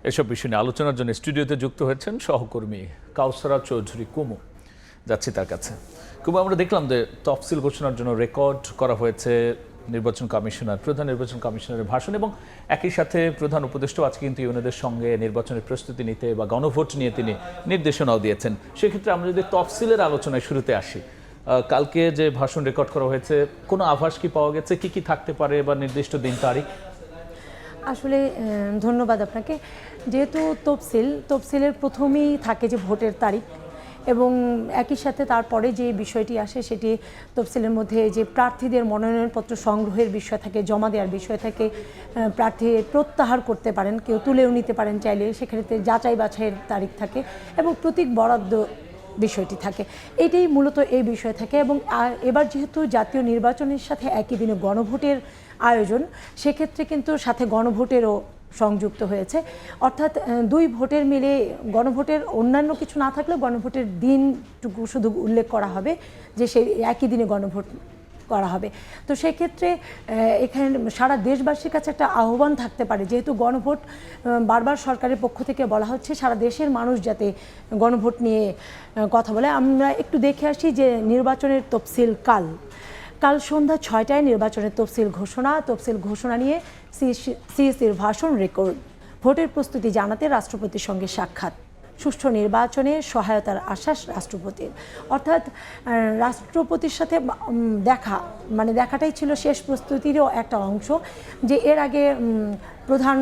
এসব বিষয় নিয়ে আলোচনার জন্য স্টুডিওতে যুক্ত হয়েছেন সহকর্মী কাউসারা চৌধুরী কুমু। যাচ্ছি তার কাছে। কুমু, আমরা দেখলাম যে তফসিল ঘোষণার জন্য রেকর্ড করা হয়েছে নির্বাচন কমিশনার, প্রধান নির্বাচন কমিশনারের ভাষণ, এবং একই সাথে প্রধান উপদেষ্টা আজকে কিন্তু ইউএনওদের সঙ্গে নির্বাচনের প্রস্তুতি নিতে বা গণভোট নিয়ে তিনি নির্দেশনাও দিয়েছেন। সেক্ষেত্রে আমরা যদি তফসিলের আলোচনায় শুরুতে আসি, কালকে যে ভাষণ রেকর্ড করা হয়েছে, কোনো আভাস কি পাওয়া গেছে কি কি থাকতে পারে বা নির্দিষ্ট দিন তারিখ? আসলে ধন্যবাদ আপনাকে। যেহেতু তফসিলের প্রথমেই থাকে যে ভোটের তারিখ, এবং একই সাথে তারপরে যে বিষয়টি আসে সেটি তফসিলের মধ্যে যে প্রার্থীদের মনোনয়নপত্র সংগ্রহের বিষয় থাকে, জমা দেওয়ার বিষয় থাকে, প্রার্থী প্রত্যাহার করতে পারেন, কেউ তুলেও নিতে পারেন চাইলে, সেখানে যাচাই বাছাইয়ের তারিখ থাকে এবং প্রতীক বরাদ্দ বিষয়টি থাকে। এটাই মূলত এই বিষয় থাকে। এবং এবার যেহেতু জাতীয় নির্বাচনের সাথে একই দিনে গণভোটের আয়োজন, সেক্ষেত্রে কিন্তু সাথে গণভোটেরও সংযুক্ত হয়েছে। অর্থাৎ দুই ভোটের মিলে গণভোটের অন্যান্য কিছু না থাকলেও গণভোটের দিনটুকু শুধু উল্লেখ করা হবে যে সেই একই দিনে গণভোট করা হবে। তো সেক্ষেত্রে এখানে সারা দেশবাসীর কাছে একটা আহ্বান থাকতে পারে, যেহেতু গণভোট বারবার সরকারের পক্ষ থেকে বলা হচ্ছে সারা দেশের মানুষ যাতে গণভোট নিয়ে কথা বলে। আমরা একটু দেখে আসি যে নির্বাচনের তফসিল কাল সন্ধ্যা 6টায় নির্বাচনের তফসিল ঘোষণা নিয়ে সিইসির ভাষণ রেকর্ড, ভোটের প্রস্তুতি জানাতে রাষ্ট্রপতির সঙ্গে সাক্ষাৎ, সুষ্ঠু নির্বাচনে সহায়তার আশ্বাস রাষ্ট্রপতির। অর্থাৎ রাষ্ট্রপতির সাথে দেখাটাই ছিল শেষ প্রস্তুতিরও একটা অংশ। যে এর আগে প্রধান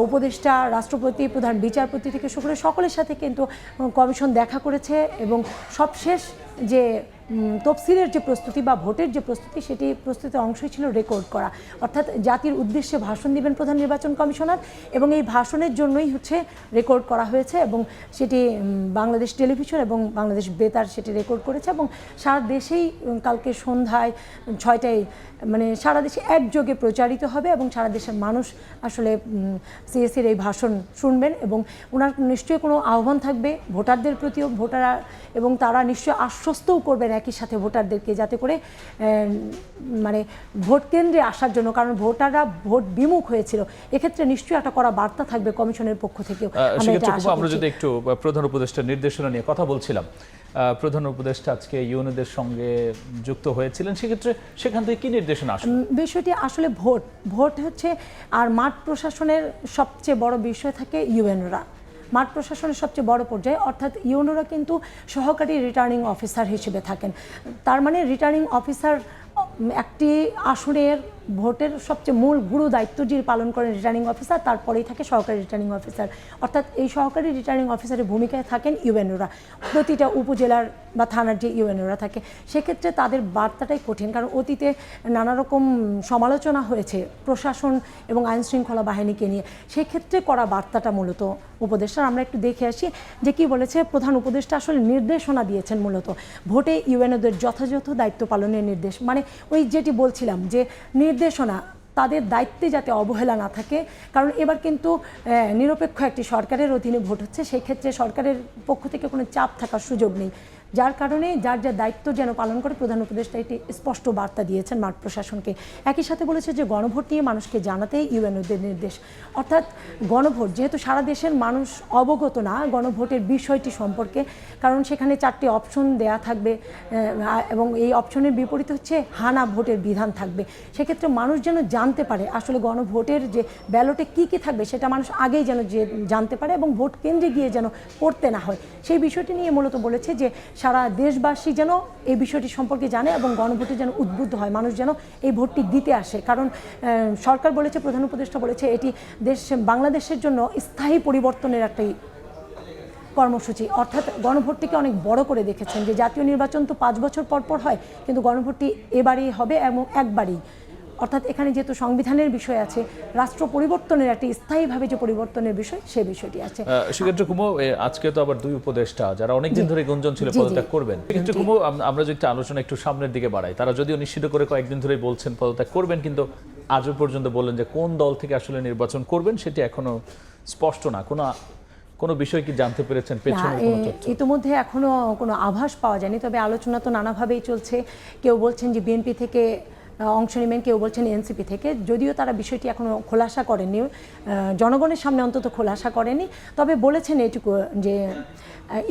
উপদেষ্টা, রাষ্ট্রপতি, প্রধান বিচারপতি থেকে শুরু করে সকলের সাথে কিন্তু কমিশন দেখা করেছে, এবং সবশেষ যে তফসিলের যে প্রস্তুতি বা ভোটের যে প্রস্তুতি, সেটি প্রস্তুতির অংশই ছিল রেকর্ড করা। অর্থাৎ জাতির উদ্দেশ্যে ভাষণ দিবেন প্রধান নির্বাচন কমিশনার, এবং এই ভাষণের জন্যই রেকর্ড করা হয়েছে, এবং সেটি বাংলাদেশ টেলিভিশন এবং বাংলাদেশ বেতার সেটি রেকর্ড করেছে। এবং সারা দেশেই কালকে সন্ধ্যায় 6টায় সারা দেশে একযোগে প্রচারিত হবে, এবং সারা দেশের মানুষ আসলে সিএসির এই ভাষণ শুনবেন, এবং ওনার নিশ্চয়ই কোনো আহ্বান থাকবে ভোটারদের প্রতিও, এবং তারা নিশ্চয়ই আশ্বস্তও করবেন একই সাথে ভোটারদেরকে, যাতে করে ভোট কেন্দ্রে আসার জন্য, কারণ ভোটাররা ভোট বিমুখ হয়েছিল, এক্ষেত্রে নিশ্চয়ই একটা করা বার্তা থাকবে কমিশনের পক্ষ থেকেও। আমরা যদি একটু প্রধান উপদেষ্টার নির্দেশনা নিয়ে কথা বলছিলাম, প্রধান উপদেষ্টা আজকে ইউএনওদের সঙ্গে যুক্ত হয়েছিলেন, সেক্ষেত্রে সেখান থেকে কি নির্দেশনা আসে? বিষয়টি আসলে ভোট হচ্ছে, আর মাঠ প্রশাসনের সবচেয়ে বড় বিষয় থাকে ইউএনওরা, মাঠ প্রশাসনের সবচেয়ে বড় পর্যায়ে। অর্থাৎ ইউএনওরা কিন্তু সহকারী রিটার্নিং অফিসার হিসেবে থাকেন। তার মানে রিটার্নিং অফিসার একটি আসনের ভোটের সবচেয়ে মূল গুরু দায়িত্ব যিনি পালন করেন রিটার্নিং অফিসার, তারপরেই থাকে সহকারী রিটার্নিং অফিসার। অর্থাৎ এই সহকারী রিটার্নিং অফিসারের ভূমিকায় থাকেন ইউএনওরা, প্রতিটা উপজেলার বা থানার যে ইউএনওরা থাকে। সেক্ষেত্রে তাদের বার্তাটাই কঠিন, কারণ অতীতে নানা রকম সমালোচনা হয়েছে প্রশাসন এবং আইন শৃঙ্খলা বাহিনীকে নিয়ে। সেক্ষেত্রে করা বার্তাটা মূলত উপদেষ্টা। আমরা একটু দেখে আসি যে কি বলেছে প্রধান উপদেষ্টা। আসলে নির্দেশনা দিয়েছেন মূলত ভোটে ইউএনওদের যথাযথ দায়িত্ব পালনের নির্দেশ, ওই যেটি বলছিলাম যে নির্দেশনা, তাদের দায়িত্বে যাতে অবহেলা না থাকে। কারণ এবার কিন্তু নিরপেক্ষ একটি সরকারের অধীনে ভোট হচ্ছে, সেই ক্ষেত্রে সরকারের পক্ষ থেকে কোনো চাপ থাকার সুযোগ নেই, যার কারণে যার দায়িত্ব যেন পালন করে প্রধান উপদেষ্টা এটি স্পষ্ট বার্তা দিয়েছেন মাঠ প্রশাসনকে। একই সাথে বলেছে যে গণভোট নিয়ে মানুষকে জানাতেই ইউএনওদের নির্দেশ। অর্থাৎ গণভোট, যেহেতু সারা দেশের মানুষ অবগত না গণভোটের বিষয়টি সম্পর্কে, কারণ সেখানে 4টি অপশন দেয়া থাকবে, এবং এই অপশনের বিপরীতে হানা ভোটের বিধান থাকবে। সেক্ষেত্রে মানুষ যেন জানতে পারে আসলে গণভোটের যে ব্যালটে কি কি থাকবে, সেটা মানুষ আগেই যেন জানতে পারে, এবং ভোট কেন্দ্রে গিয়ে যেন পড়তে না হয়, সেই বিষয়টি নিয়ে মূলত বলেছে যে সারা দেশবাসী যেন এই বিষয়টি সম্পর্কে জানে, এবং গণভোটে যেন উদ্বুদ্ধ হয়, মানুষ যেন এই ভোটটি দিতে আসে। কারণ সরকার বলেছে, প্রধান উপদেষ্টা বলেছে, এটি বাংলাদেশের জন্য স্থায়ী পরিবর্তনের একটি কর্মসূচি। অর্থাৎ গণভোটটিকে অনেক বড় করে দেখেছেন যে জাতীয় নির্বাচন তো 5 বছর পর হয়, কিন্তু গণভোটটি এবারই হবে এবং একবারই। অর্থাৎ এখানে যেহেতু সংবিধানের বিষয় আছে, রাষ্ট্র পরিবর্তনের একটি স্থায়ীভাবে যে পরিবর্তনের বিষয়, সে বিষয়টি আছে। সেক্ষেত্রে কুমু, আজকে তো আবার দুই উপদেষ্টা যারা অনেকদিন ধরে গুঞ্জন ছিল পদত্যাগ করবেন, সেক্ষেত্রে কুমু আমরা যদি আলোচনা একটু সামনের দিকে বাড়াই, তারা যদিও নিশ্চিত করে কয়েকদিন ধরেই বলছেন পদত্যাগ করবেন, কিন্তু আজও পর্যন্ত বললেন যে কোন দল থেকে আসলে নির্বাচন করবেন সেটি এখনো স্পষ্ট না। কোনো বিষয় কি জানতে পেরেছেন? ইতিমধ্যে এখনো কোনো আভাস পাওয়া যায়নি, তবে আলোচনা তো নানাভাবেই চলছে। কেউ বলছেন যে বিএনপি থেকে অংশ নেবেন, কেউ বলছেন এনসিপি থেকে। যদিও তারা বিষয়টি এখনও খোলাসা করেনি, জনগণের সামনে অন্তত খোলাসা করেনি, তবে বলেছেন এটুকু যে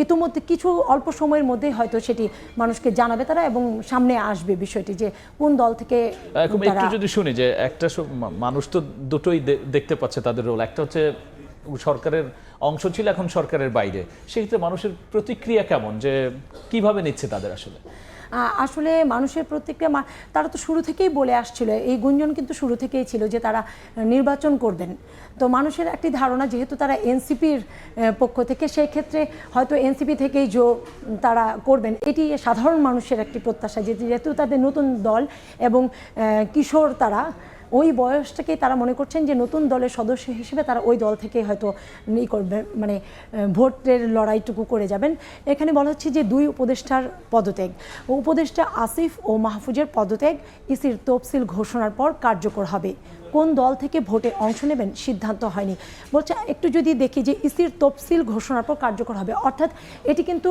ইতিমধ্যে কিছু অল্প সময়ের মধ্যেই হয়তো সেটি মানুষকে জানাবে তারা, এবং সামনে আসবে বিষয়টি যে কোন দল থেকে তারা। একটু যদি শুনি যে একটা মানুষ তো দুটোই দেখতে পাচ্ছে তাদের রোল, একটা হচ্ছে সরকারের অংশ ছিল, এখন সরকারের বাইরে, সেক্ষেত্রে মানুষের প্রতিক্রিয়া কেমন, যে কিভাবে নিচ্ছে তাদের আসলে? আসলে মানুষের প্রতিক্রিয়া, তারা তো শুরু থেকেই বলে আসছিল, এই গুঞ্জন কিন্তু শুরু থেকেই ছিল যে তারা নির্বাচন করবেন। তো মানুষের একটি ধারণা, যেহেতু তারা এনসিপির পক্ষ থেকে, সেই ক্ষেত্রে হয়তো এনসিপি থেকেই তারা করবেন, এটি সাধারণ মানুষের একটি প্রত্যাশা, যেহেতু তাদের নতুন দল এবং কিশোর, তারা ওই বয়সটাকেই তারা মনে করছেন যে নতুন দলের সদস্য হিসেবে তারা ওই দল থেকে হয়তো করবে, মানে ভোটের লড়াইটুকু করে যাবেন। এখানে বলা হচ্ছে যে 2 উপদেষ্টার পদত্যাগ, উপদেষ্টা আসিফ ও মাহফুজের পদত্যাগ ইসির তফসিল ঘোষণার পর কার্যকর হবে। কোন দল থেকে ভোটে অংশ নেবেন সিদ্ধান্ত হয়নি। বলছে একটু যদি দেখি যে ইসির তফসিল ঘোষণার পর কার্যকর হবে, অর্থাৎ এটি কিন্তু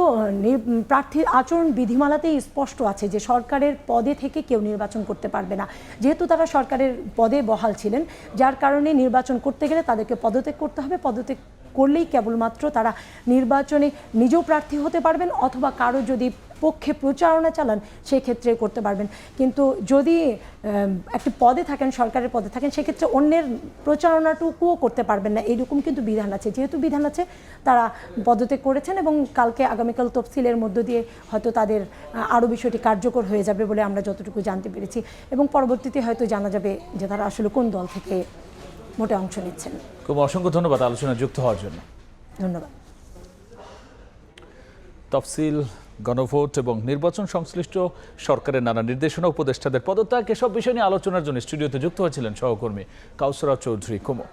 প্রার্থীর আচরণ বিধিমালাতেই স্পষ্ট আছে যে সরকারের পদে থেকে কেউ নির্বাচন করতে পারবে না। যেহেতু তারা সরকারের পদে বহাল ছিলেন, যার কারণে নির্বাচন করতে গেলে তাদেরকে পদত্যাগ করতে হবে। পদত্যাগ করলেই কেবলমাত্র তারা নির্বাচনে নিজেও প্রার্থী হতে পারবেন, অথবা কারো যদি পক্ষে প্রচারণা চালান সেই ক্ষেত্রে করতে পারবেন। কিন্তু যদি একটি পদে থাকেন, সরকারের পদে থাকেন, সেক্ষেত্রে অন্যের প্রচারণাটুকুও করতে পারবেন না, এইরকম কিন্তু বিধান আছে। যেহেতু বিধান আছে, তারা পদত্যাগ করেছেন, এবং আগামীকাল তফসিলের মধ্য দিয়ে হয়তো তাদের আরও বিষয়টি কার্যকর হয়ে যাবে বলে আমরা যতটুকু জানতে পেরেছি, এবং পরবর্তীতে হয়তো জানা যাবে যে তারা আসলে কোন দল থেকে ভোটে অংশ নিচ্ছেন। খুব অসংখ্য ধন্যবাদ আলোচনায় যুক্ত হওয়ার জন্য। ধন্যবাদ। তফসিল, গণভোট এবং নির্বাচন সংশ্লিষ্ট সরকারের নানা নির্দেশনা, উপদেষ্টাদের পদত্যাগ, এসব বিষয় নিয়ে আলোচনার জন্য স্টুডিওতে যুক্ত হয়েছিলেন সহকর্মী কাউসারা চৌধুরী কুমু।